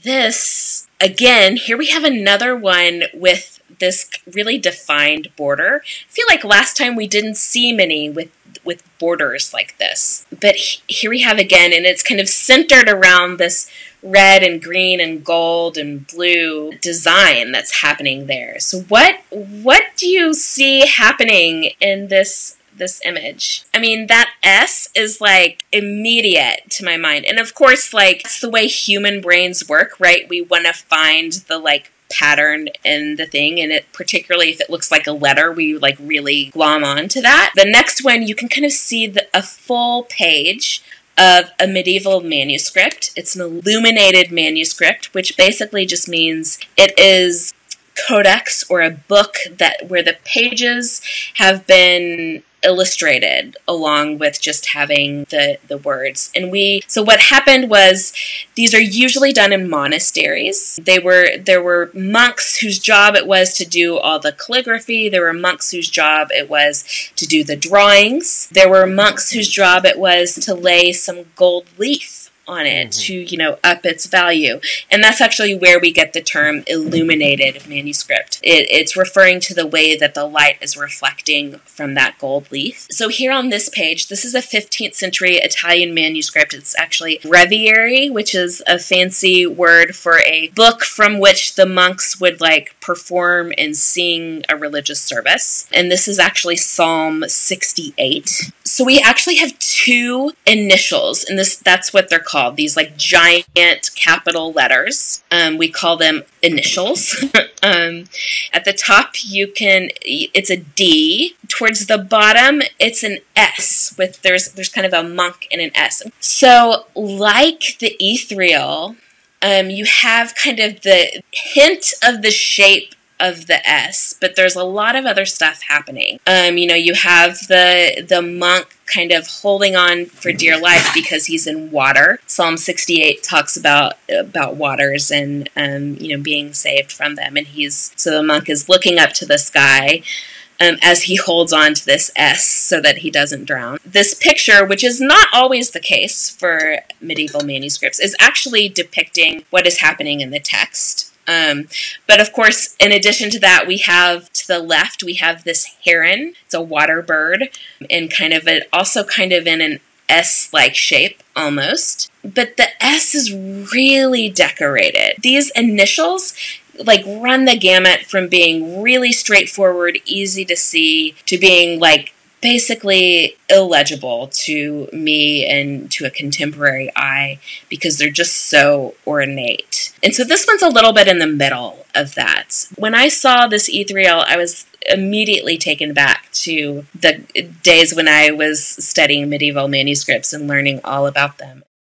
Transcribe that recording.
this, again, here we have another one with this really defined border. I feel like last time we didn't see many with borders like this. But here we have again, and it's kind of centered around this red and green and gold and blue design that's happening there. So what do you see happening in this image? I mean, that S is like immediate to my mind. And of course, like, that's the way human brains work, right? We want to find the like pattern in the thing, and it, particularly if it looks like a letter, we like really glom on to that. The next one, you can kind of see a full page of a medieval manuscript. It's an illuminated manuscript, which basically just means it is codex, or a book where the pages have been illustrated along with just having the words. And so what happened was, these are usually done in monasteries. There were monks whose job it was to do all the calligraphy. There were monks whose job it was to do the drawings. There were monks whose job it was to lay some gold leaf on it to, up its value. And that's actually where we get the term illuminated manuscript. It's referring to the way that the light is reflecting from that gold leaf. So here on this page, this is a 15th century Italian manuscript. It's actually breviary, which is a fancy word for a book from which the monks would like perform and sing a religious service. And this is actually Psalm 68. So we actually have two initials, and that's what they're called, these like giant capital letters. We call them initials. At the top, it's a D. Towards the bottom, it's an S, there's kind of a monk and an S. So like the Ethereal, you have kind of the hint of the shape of the S, but there's a lot of other stuff happening. You have the monk kind of holding on for dear life because he's in water. Psalm 68 talks about waters and being saved from them, and so the monk is looking up to the sky as he holds on to this S so that he doesn't drown. This picture, which is not always the case for medieval manuscripts, is actually depicting what is happening in the text. But of course, in addition to that, we have to the left, we have this heron. It's a water bird, and also kind of in an S-like shape almost. But the S is really decorated. These initials like run the gamut from being really straightforward, easy to see, to being like basically illegible to me and to a contemporary eye because they're just so ornate. And so this one's a little bit in the middle of that. When I saw this Ethereal, I was immediately taken back to the days when I was studying medieval manuscripts and learning all about them.